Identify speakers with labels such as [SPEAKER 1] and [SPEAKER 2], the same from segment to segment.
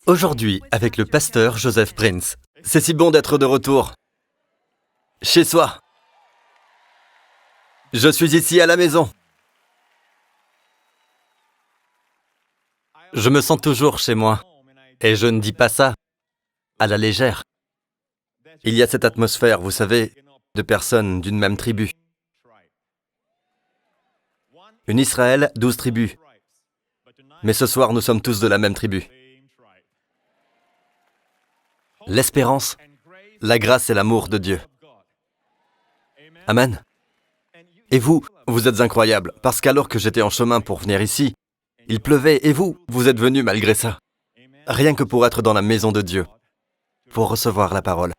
[SPEAKER 1] Aujourd'hui, avec le pasteur Joseph Prince. C'est si bon d'être de retour. Chez soi. Je suis ici à la maison. Je me sens toujours chez moi. Et je ne dis pas ça à la légère. Il y a cette atmosphère, vous savez, de personnes d'une même tribu. Une Israël, 12 tribus. Mais ce soir, nous sommes tous de la même tribu. L'espérance, la grâce et l'amour de Dieu. Amen. Et vous, vous êtes incroyables, parce qu'alors que j'étais en chemin pour venir ici, il pleuvait, et vous, vous êtes venus malgré ça. Rien que pour être dans la maison de Dieu, pour recevoir la parole.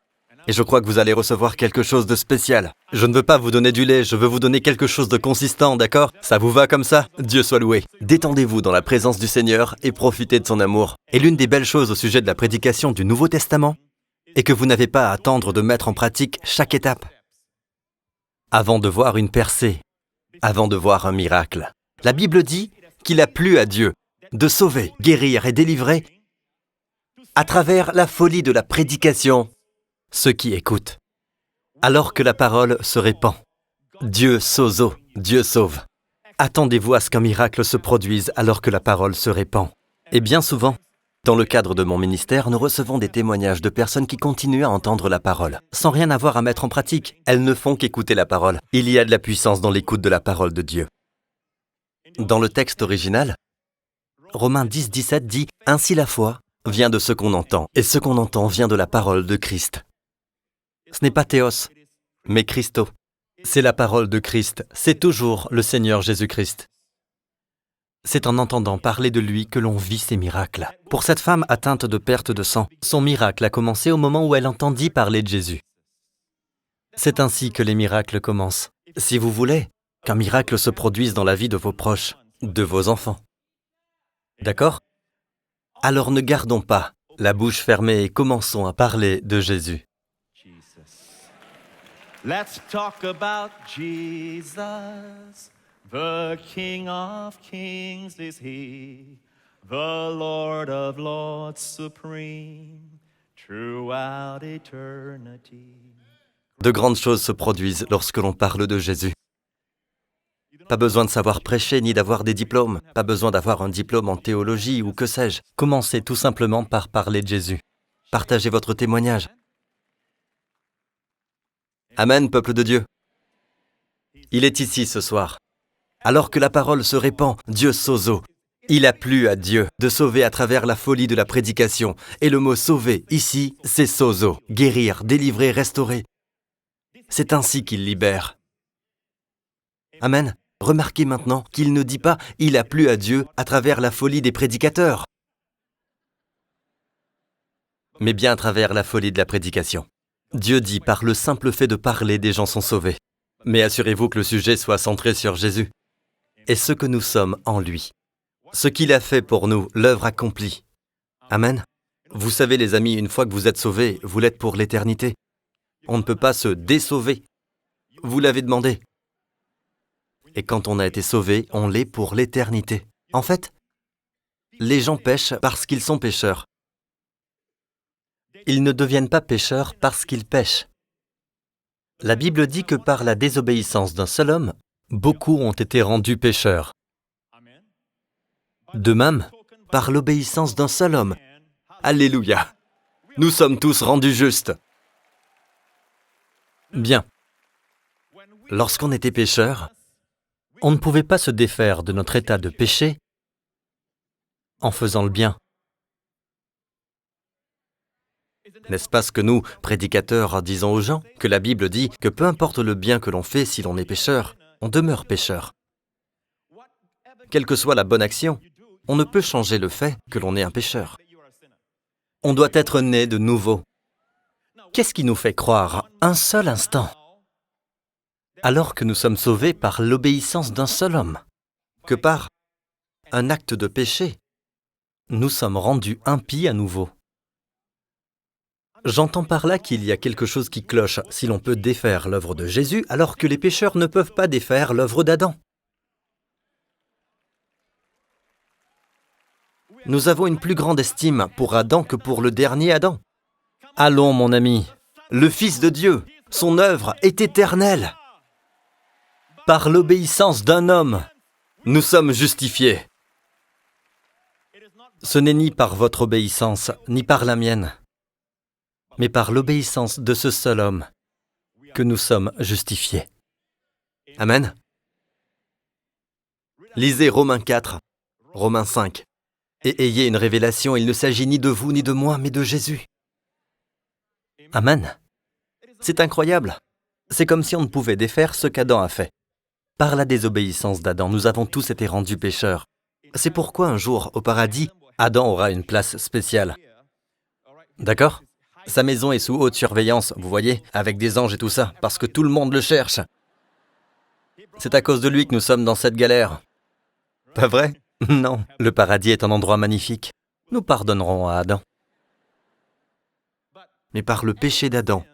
[SPEAKER 1] Et je crois que vous allez recevoir quelque chose de spécial. Je ne veux pas vous donner du lait, je veux vous donner quelque chose de consistant, d'accord? Ça vous va comme ça? Dieu soit loué. Détendez-vous dans la présence du Seigneur et profitez de son amour. Et l'une des belles choses au sujet de la prédication du Nouveau Testament est que vous n'avez pas à attendre de mettre en pratique chaque étape. Avant de voir une percée, avant de voir un miracle. La Bible dit qu'il a plu à Dieu de sauver, guérir et délivrer à travers la folie de la prédication ceux qui écoutent. Alors que la parole se répand, Dieu sozo, Dieu sauve. Attendez-vous à ce qu'un miracle se produise alors que la parole se répand. Et bien souvent, dans le cadre de mon ministère, nous recevons des témoignages de personnes qui continuent à entendre la parole, sans rien avoir à mettre en pratique. Elles ne font qu'écouter la parole. Il y a de la puissance dans l'écoute de la parole de Dieu. Dans le texte original, Romains 10, 17 dit « Ainsi la foi vient de ce qu'on entend, et ce qu'on entend vient de la parole de Christ. » Ce n'est pas Théos, mais Christo. C'est la parole de Christ, c'est toujours le Seigneur Jésus-Christ. C'est en entendant parler de lui que l'on vit ses miracles. Pour cette femme atteinte de perte de sang, son miracle a commencé au moment où elle entendit parler de Jésus. C'est ainsi que les miracles commencent. Si vous voulez qu'un miracle se produise dans la vie de vos proches, de vos enfants. D'accord? Alors ne gardons pas la bouche fermée et commençons à parler de Jésus.
[SPEAKER 2] Let's talk about Jesus, the King of Kings is He, the Lord of Lords supreme, throughout eternity.
[SPEAKER 1] De grandes choses se produisent lorsque l'on parle de Jésus. Pas besoin de savoir prêcher ni d'avoir des diplômes, pas besoin d'avoir un diplôme en théologie ou que sais-je. Commencez tout simplement par parler de Jésus. Partagez votre témoignage. Amen, peuple de Dieu. Il est ici ce soir. Alors que la parole se répand, Dieu sozo. Il a plu à Dieu de sauver à travers la folie de la prédication. Et le mot sauver, ici, c'est sozo. Guérir, délivrer, restaurer. C'est ainsi qu'il libère. Amen. Remarquez maintenant qu'il ne dit pas « il a plu à Dieu » à travers la folie des prédicateurs, mais bien à travers la folie de la prédication. Dieu dit par le simple fait de parler, des gens sont sauvés. Mais assurez-vous que le sujet soit centré sur Jésus et ce que nous sommes en lui. Ce qu'il a fait pour nous, l'œuvre accomplie. Amen. Vous savez les amis, une fois que vous êtes sauvés, vous l'êtes pour l'éternité. On ne peut pas se désauver. Vous l'avez demandé. Et quand on a été sauvé, on l'est pour l'éternité. En fait, les gens pêchent parce qu'ils sont pécheurs. Ils ne deviennent pas pécheurs parce qu'ils pêchent. La Bible dit que par la désobéissance d'un seul homme, beaucoup ont été rendus pécheurs. De même, par l'obéissance d'un seul homme, Alléluia, nous sommes tous rendus justes. Bien. Lorsqu'on était pécheurs, on ne pouvait pas se défaire de notre état de péché en faisant le bien. N'est-ce pas ce que nous, prédicateurs, disons aux gens? Que la Bible dit que peu importe le bien que l'on fait, si l'on est pécheur, on demeure pécheur. Quelle que soit la bonne action, on ne peut changer le fait que l'on est un pécheur. On doit être né de nouveau. Qu'est-ce qui nous fait croire un seul instant, alors que nous sommes sauvés par l'obéissance d'un seul homme, que par un acte de péché, nous sommes rendus impies à nouveau? J'entends par là qu'il y a quelque chose qui cloche si l'on peut défaire l'œuvre de Jésus alors que les pécheurs ne peuvent pas défaire l'œuvre d'Adam. Nous avons une plus grande estime pour Adam que pour le dernier Adam. Allons, mon ami, le Fils de Dieu, son œuvre est éternelle. Par l'obéissance d'un homme, nous sommes justifiés. Ce n'est ni par votre obéissance, ni par la mienne, mais par l'obéissance de ce seul homme que nous sommes justifiés. Amen. Lisez Romains 4, Romains 5, et ayez une révélation, il ne s'agit ni de vous ni de moi, mais de Jésus. Amen. C'est incroyable. C'est comme si on ne pouvait défaire ce qu'Adam a fait. Par la désobéissance d'Adam, nous avons tous été rendus pécheurs. C'est pourquoi un jour, au paradis, Adam aura une place spéciale. D'accord ? Sa maison est sous haute surveillance, vous voyez, avec des anges et tout ça, parce que tout le monde le cherche. C'est à cause de lui que nous sommes dans cette galère. Pas vrai ? Non, le paradis est un endroit magnifique. Nous pardonnerons à Adam. Mais par le péché d'Adam,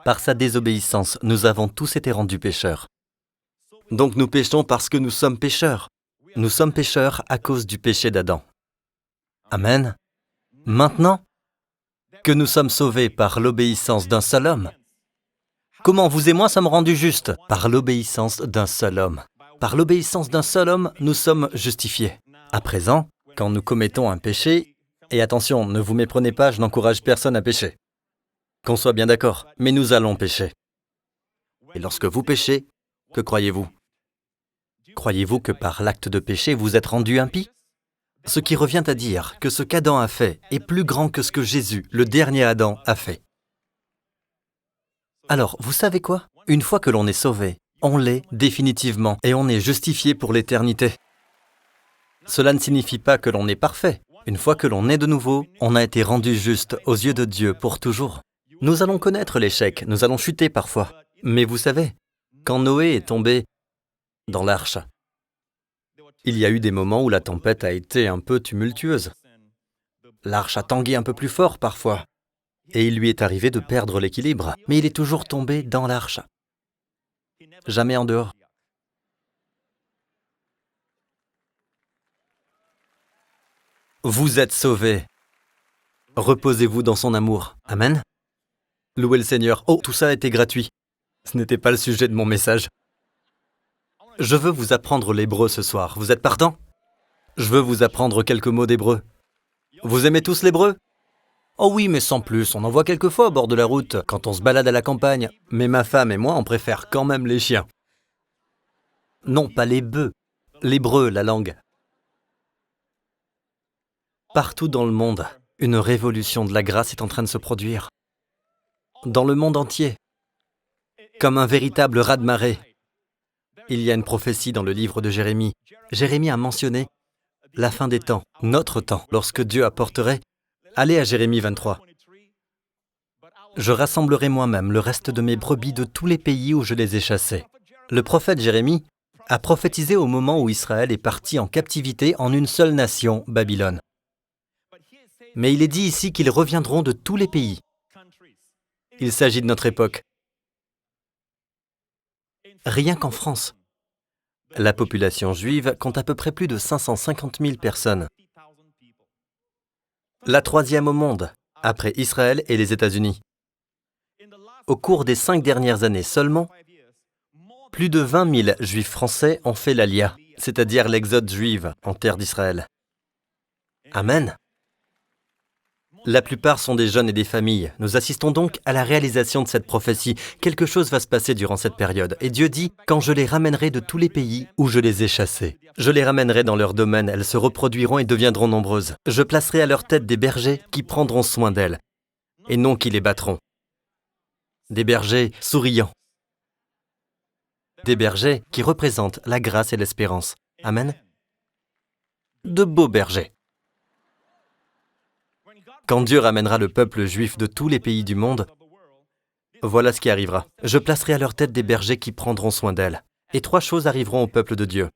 [SPEAKER 1] par sa désobéissance, nous avons tous été rendus pécheurs. Donc nous péchons parce que nous sommes pécheurs. Nous sommes pécheurs à cause du péché d'Adam. Amen. Maintenant que nous sommes sauvés par l'obéissance d'un seul homme, comment vous et moi sommes rendus justes ? Par l'obéissance d'un seul homme. Par l'obéissance d'un seul homme, nous sommes justifiés. À présent, quand nous commettons un péché, et attention, ne vous méprenez pas, je n'encourage personne à pécher. Qu'on soit bien d'accord, mais nous allons pécher. Et lorsque vous péchez, que croyez-vous ? Croyez-vous que par l'acte de péché, vous êtes rendu impie ? Ce qui revient à dire que ce qu'Adam a fait est plus grand que ce que Jésus, le dernier Adam, a fait. Alors, vous savez quoi ? Une fois que l'on est sauvé, on l'est définitivement et on est justifié pour l'éternité. Cela ne signifie pas que l'on est parfait. Une fois que l'on est de nouveau, on a été rendu juste aux yeux de Dieu pour toujours. Nous allons connaître l'échec, nous allons chuter parfois. Mais vous savez, quand Noé est tombé dans l'arche, il y a eu des moments où la tempête a été un peu tumultueuse. L'arche a tangué un peu plus fort parfois. Et il lui est arrivé de perdre l'équilibre. Mais il est toujours tombé dans l'arche. Jamais en dehors. Vous êtes sauvés. Reposez-vous dans son amour. Amen. Louez le Seigneur. Oh, tout ça a été gratuit. Ce n'était pas le sujet de mon message. Je veux vous apprendre l'hébreu ce soir. Vous êtes partant ? Je veux vous apprendre quelques mots d'hébreu. Vous aimez tous l'hébreu ? Oh oui, mais sans plus, on en voit quelquefois au bord de la route, quand on se balade à la campagne. Mais ma femme et moi, on préfère quand même les chiens. Non, pas les bœufs. L'hébreu, la langue. Partout dans le monde, une révolution de la grâce est en train de se produire. Dans le monde entier. Comme un véritable raz-de-marée. Il y a une prophétie dans le livre de Jérémie. Jérémie a mentionné la fin des temps, notre temps, lorsque Dieu apporterait. Allez à Jérémie 23. Je rassemblerai moi-même le reste de mes brebis de tous les pays où je les ai chassés. Le prophète Jérémie a prophétisé au moment où Israël est parti en captivité en une seule nation, Babylone. Mais il est dit ici qu'ils reviendront de tous les pays. Il s'agit de notre époque. Rien qu'en France, la population juive compte à peu près plus de 550 000 personnes. La troisième au monde, après Israël et les États-Unis. Au cours des 5 dernières années seulement, plus de 20 000 juifs français ont fait l'Alia, c'est-à-dire l'exode juif en terre d'Israël. Amen. La plupart sont des jeunes et des familles. Nous assistons donc à la réalisation de cette prophétie. Quelque chose va se passer durant cette période. Et Dieu dit, quand je les ramènerai de tous les pays où je les ai chassés. Je les ramènerai dans leur domaine, elles se reproduiront et deviendront nombreuses. Je placerai à leur tête des bergers qui prendront soin d'elles, et non qui les battront. Des bergers souriants. Des bergers qui représentent la grâce et l'espérance. Amen. De beaux bergers. Quand Dieu ramènera le peuple juif de tous les pays du monde, voilà ce qui arrivera. Je placerai à leur tête des bergers qui prendront soin d'elles. Et 3 choses arriveront au peuple de Dieu.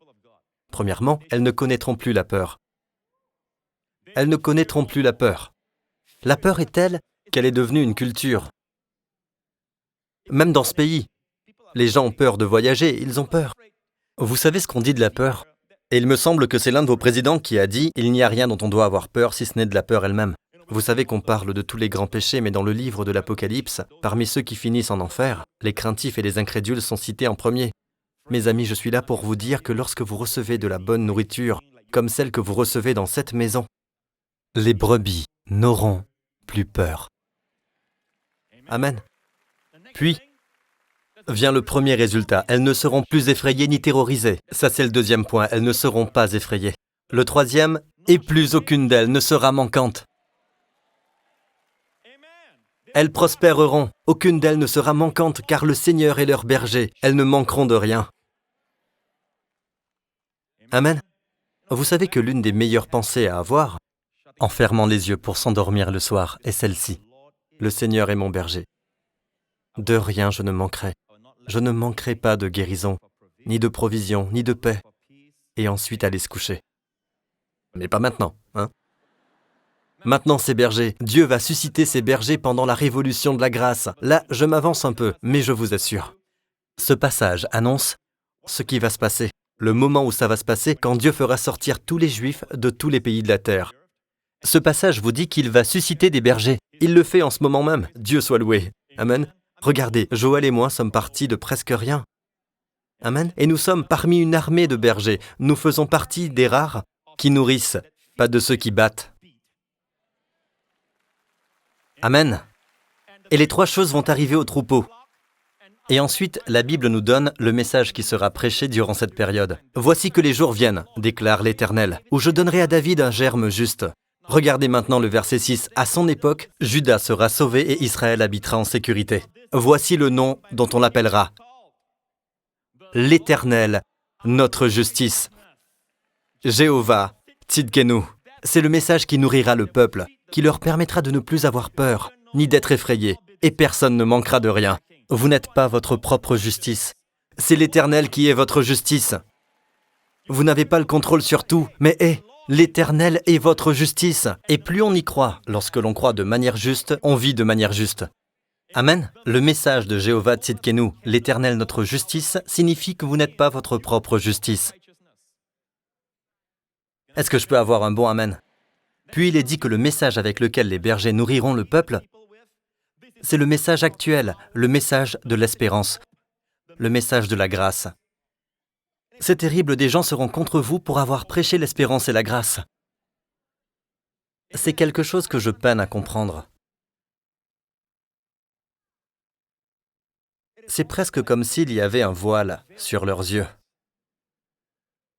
[SPEAKER 1] Premièrement, elles ne connaîtront plus la peur. Elles ne connaîtront plus la peur. La peur est telle qu'elle est devenue une culture. Même dans ce pays, les gens ont peur de voyager, ils ont peur. Vous savez ce qu'on dit de la peur ? Et il me semble que c'est l'un de vos présidents qui a dit « Il n'y a rien dont on doit avoir peur si ce n'est de la peur elle-même ». Vous savez qu'on parle de tous les grands péchés, mais dans le livre de l'Apocalypse, parmi ceux qui finissent en enfer, les craintifs et les incrédules sont cités en premier. Mes amis, je suis là pour vous dire que lorsque vous recevez de la bonne nourriture, comme celle que vous recevez dans cette maison, les brebis n'auront plus peur. Amen. Puis, vient le premier résultat. Elles ne seront plus effrayées ni terrorisées. Ça, c'est le deuxième point. Elles ne seront pas effrayées. Le troisième, et plus aucune d'elles ne sera manquante. Elles prospéreront. Aucune d'elles ne sera manquante, car le Seigneur est leur berger. Elles ne manqueront de rien. Amen. Vous savez que l'une des meilleures pensées à avoir, en fermant les yeux pour s'endormir le soir, est celle-ci. Le Seigneur est mon berger. De rien je ne manquerai. Je ne manquerai pas de guérison, ni de provision, ni de paix. Et ensuite aller se coucher. Mais pas maintenant, hein? Maintenant, ces bergers, Dieu va susciter ces bergers pendant la révolution de la grâce. Là, je m'avance un peu, mais je vous assure. Ce passage annonce ce qui va se passer, le moment où ça va se passer quand Dieu fera sortir tous les Juifs de tous les pays de la terre. Ce passage vous dit qu'il va susciter des bergers. Il le fait en ce moment même. Dieu soit loué. Amen. Regardez, Joël et moi sommes partis de presque rien. Amen. Et nous sommes parmi une armée de bergers. Nous faisons partie des rares qui nourrissent, pas de ceux qui battent. Amen. Et les trois choses vont arriver au troupeau. Et ensuite, la Bible nous donne le message qui sera prêché durant cette période. « Voici que les jours viennent, déclare l'Éternel, où je donnerai à David un germe juste. » Regardez maintenant le verset 6. « À son époque, Juda sera sauvé et Israël habitera en sécurité. Voici le nom dont on l'appellera. L'Éternel, notre justice. Jéhovah, Tzidkenu. » C'est le message qui nourrira le peuple, qui leur permettra de ne plus avoir peur, ni d'être effrayés, et personne ne manquera de rien. Vous n'êtes pas votre propre justice. C'est l'Éternel qui est votre justice. Vous n'avez pas le contrôle sur tout, mais l'Éternel est votre justice. Et plus on y croit, lorsque l'on croit de manière juste, on vit de manière juste. Amen. Le message de Jéhovah Tzidkenu, l'Éternel notre justice, signifie que vous n'êtes pas votre propre justice. Est-ce que je peux avoir un bon Amen? Puis il est dit que le message avec lequel les bergers nourriront le peuple, c'est le message actuel, le message de l'espérance, le message de la grâce. C'est terrible, des gens seront contre vous pour avoir prêché l'espérance et la grâce. C'est quelque chose que je peine à comprendre. C'est presque comme s'il y avait un voile sur leurs yeux.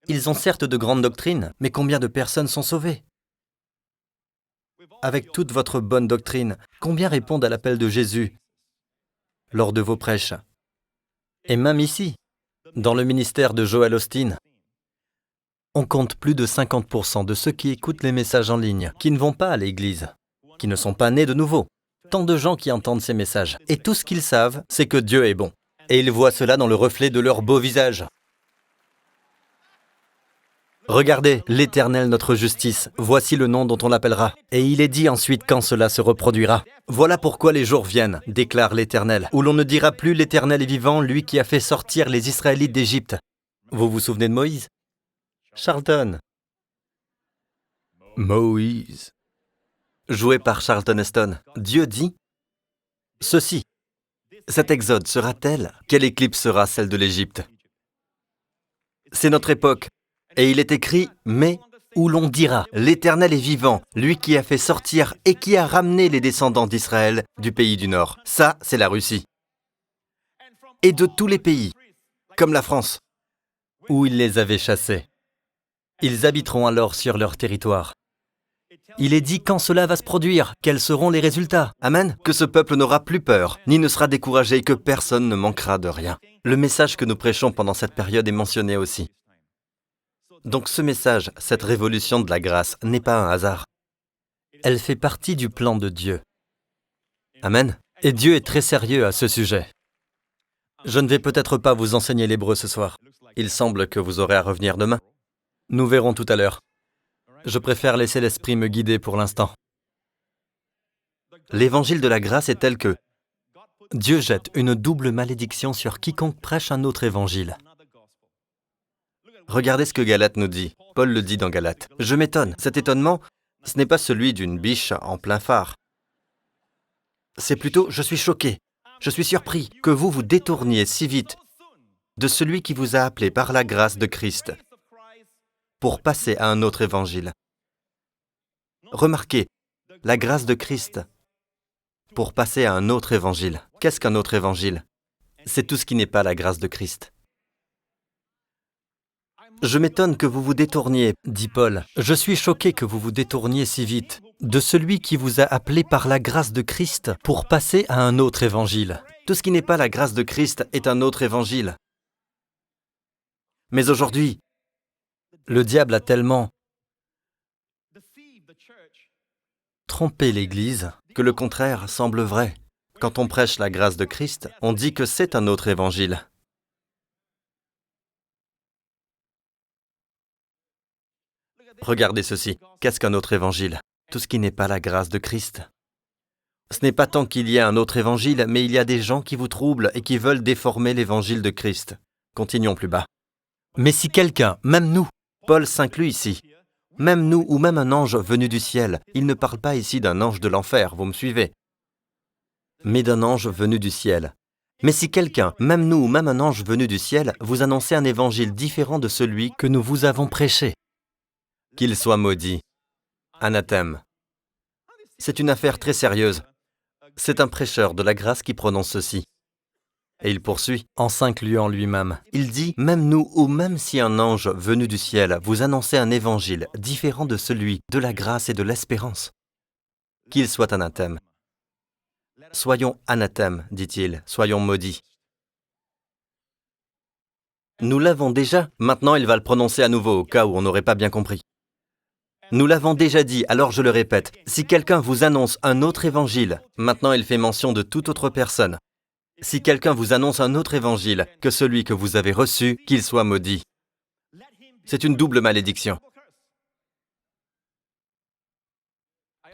[SPEAKER 1] Ils ont certes de grandes doctrines, mais combien de personnes sont sauvées? Avec toute votre bonne doctrine, combien répondent à l'appel de Jésus lors de vos prêches? Et même ici, dans le ministère de Joel Osteen, on compte plus de 50% de ceux qui écoutent les messages en ligne, qui ne vont pas à l'église, qui ne sont pas nés de nouveau. Tant de gens qui entendent ces messages. Et tout ce qu'ils savent, c'est que Dieu est bon. Et ils voient cela dans le reflet de leur beau visage. Regardez, l'Éternel notre justice, voici le nom dont on l'appellera. Et il est dit ensuite quand cela se reproduira. Voilà pourquoi les jours viennent, déclare l'Éternel, où l'on ne dira plus l'Éternel est vivant, lui qui a fait sortir les Israélites d'Égypte. Vous vous souvenez de Moïse? Charlton. Moïse. Joué par Charlton Heston. Dieu dit ceci. Cet exode sera tel, quelle éclipse sera celle de l'Égypte? C'est notre époque. Et il est écrit, mais où l'on dira, l'Éternel est vivant, lui qui a fait sortir et qui a ramené les descendants d'Israël du pays du Nord. Ça, c'est la Russie. Et de tous les pays, comme la France, où il les avait chassés. Ils habiteront alors sur leur territoire. Il est dit quand cela va se produire, quels seront les résultats. Amen. Que ce peuple n'aura plus peur, ni ne sera découragé, que personne ne manquera de rien. Le message que nous prêchons pendant cette période est mentionné aussi. Donc ce message, cette révolution de la grâce, n'est pas un hasard. Elle fait partie du plan de Dieu. Amen. Et Dieu est très sérieux à ce sujet. Je ne vais peut-être pas vous enseigner l'hébreu ce soir. Il semble que vous aurez à revenir demain. Nous verrons tout à l'heure. Je préfère laisser l'esprit me guider pour l'instant. L'évangile de la grâce est tel que Dieu jette une double malédiction sur quiconque prêche un autre évangile. Regardez ce que Galate nous dit. Paul le dit dans Galate. Je m'étonne. Cet étonnement, ce n'est pas celui d'une biche en plein phare. C'est plutôt, je suis choqué, je suis surpris que vous vous détourniez si vite de celui qui vous a appelé par la grâce de Christ pour passer à un autre évangile. Remarquez, la grâce de Christ pour passer à un autre évangile. Qu'est-ce qu'un autre évangile? C'est tout ce qui n'est pas la grâce de Christ. Je m'étonne que vous vous détourniez, dit Paul. Je suis choqué que vous vous détourniez si vite de celui qui vous a appelé par la grâce de Christ pour passer à un autre évangile. Tout ce qui n'est pas la grâce de Christ est un autre évangile. Mais aujourd'hui, le diable a tellement trompé l'Église que le contraire semble vrai. Quand on prêche la grâce de Christ, on dit que c'est un autre évangile. Regardez ceci. Qu'est-ce qu'un autre évangile? Tout ce qui n'est pas la grâce de Christ. Ce n'est pas tant qu'il y a un autre évangile, mais il y a des gens qui vous troublent et qui veulent déformer l'évangile de Christ. Continuons plus bas. Mais si quelqu'un, même nous, Paul s'inclut ici, même nous ou même un ange venu du ciel, il ne parle pas ici d'un ange de l'enfer, vous me suivez, mais d'un ange venu du ciel. Mais si quelqu'un, même nous ou même un ange venu du ciel, vous annonçait un évangile différent de celui que nous vous avons prêché, qu'il soit maudit, anathème. C'est une affaire très sérieuse. C'est un prêcheur de la grâce qui prononce ceci. Et il poursuit, en s'incluant lui-même. Il dit, même nous, ou même si un ange venu du ciel vous annonçait un évangile différent de celui de la grâce et de l'espérance, qu'il soit anathème. Soyons anathèmes, dit-il, soyons maudits. Nous l'avons déjà, maintenant il va le prononcer à nouveau au cas où on n'aurait pas bien compris. Nous l'avons déjà dit, alors je le répète, si quelqu'un vous annonce un autre évangile, maintenant il fait mention de toute autre personne, si quelqu'un vous annonce un autre évangile que celui que vous avez reçu, qu'il soit maudit. C'est une double malédiction.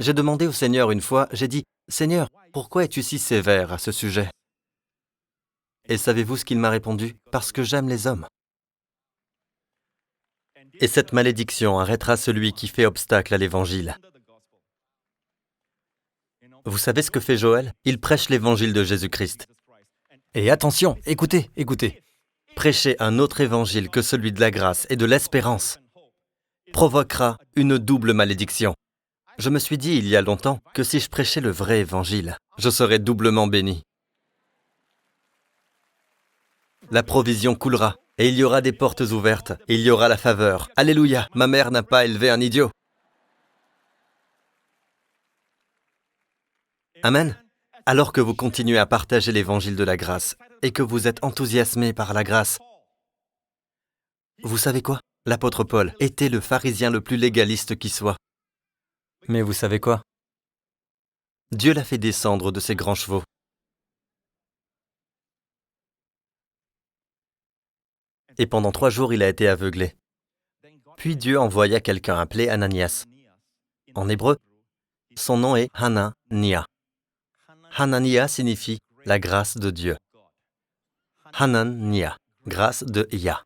[SPEAKER 1] J'ai demandé au Seigneur une fois, j'ai dit, « Seigneur, pourquoi es-tu si sévère à ce sujet ?» Et savez-vous ce qu'il m'a répondu? « Parce que j'aime les hommes. » Et cette malédiction arrêtera celui qui fait obstacle à l'évangile. Vous savez ce que fait Joël? Il prêche l'évangile de Jésus-Christ. Et attention, écoutez. Prêcher un autre évangile que celui de la grâce et de l'espérance provoquera une double malédiction. Je me suis dit il y a longtemps que si je prêchais le vrai évangile, je serais doublement béni. La provision coulera, et il y aura des portes ouvertes, et il y aura la faveur. Alléluia, ma mère n'a pas élevé un idiot. Amen. Alors que vous continuez à partager l'évangile de la grâce, et que vous êtes enthousiasmés par la grâce, vous savez quoi? L'apôtre Paul était le pharisien le plus légaliste qui soit. Mais vous savez quoi? Dieu l'a fait descendre de ses grands chevaux. Et pendant 3 jours, il a été aveuglé. Puis Dieu envoya quelqu'un appelé Ananias. En hébreu, son nom est Hanania. Hanania signifie la grâce de Dieu. Hanania, grâce de Yah.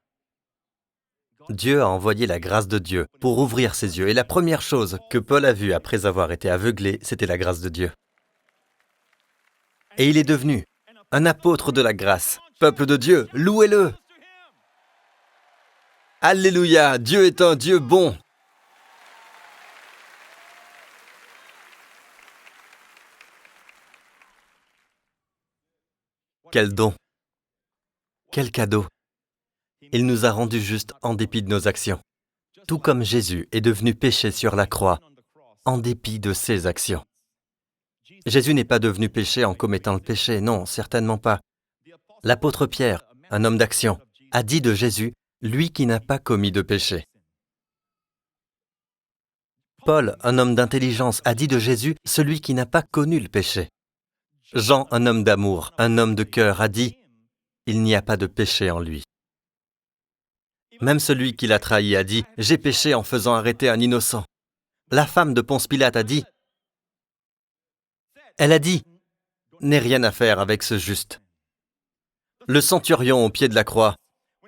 [SPEAKER 1] Dieu a envoyé la grâce de Dieu pour ouvrir ses yeux. Et la première chose que Paul a vue après avoir été aveuglé, c'était la grâce de Dieu. Et il est devenu un apôtre de la grâce. Peuple de Dieu, louez-le! Alléluia! Dieu est un Dieu bon! Quel don! Quel cadeau! Il nous a rendus justes en dépit de nos actions. Tout comme Jésus est devenu péché sur la croix, en dépit de ses actions. Jésus n'est pas devenu péché en commettant le péché, non, certainement pas. L'apôtre Pierre, un homme d'action, a dit de Jésus, lui qui n'a pas commis de péché. Paul, un homme d'intelligence, a dit de Jésus, celui qui n'a pas connu le péché. Jean, un homme d'amour, un homme de cœur, a dit, il n'y a pas de péché en lui. Même celui qui l'a trahi a dit, j'ai péché en faisant arrêter un innocent. La femme de Ponce Pilate a dit, elle a dit, n'ai rien à faire avec ce juste. Le centurion au pied de la croix,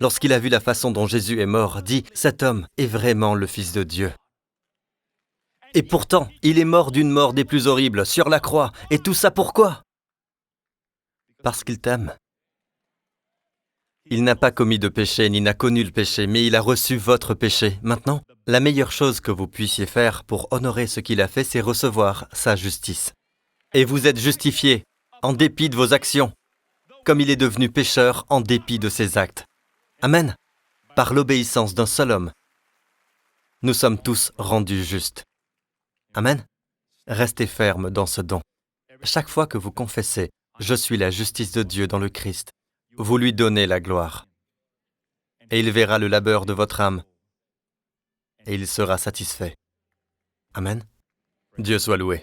[SPEAKER 1] lorsqu'il a vu la façon dont Jésus est mort, dit « Cet homme est vraiment le Fils de Dieu ». Et pourtant, il est mort d'une mort des plus horribles, sur la croix. Et tout ça pourquoi? Parce qu'il t'aime. Il n'a pas commis de péché, ni n'a connu le péché, mais il a reçu votre péché. Maintenant, la meilleure chose que vous puissiez faire pour honorer ce qu'il a fait, c'est recevoir sa justice. Et vous êtes justifiés en dépit de vos actions, comme il est devenu pécheur en dépit de ses actes. Amen. Par l'obéissance d'un seul homme, nous sommes tous rendus justes. Amen. Restez ferme dans ce don. Chaque fois que vous confessez « Je suis la justice de Dieu dans le Christ », vous lui donnez la gloire. Et il verra le labeur de votre âme. Et il sera satisfait. Amen. Dieu soit loué.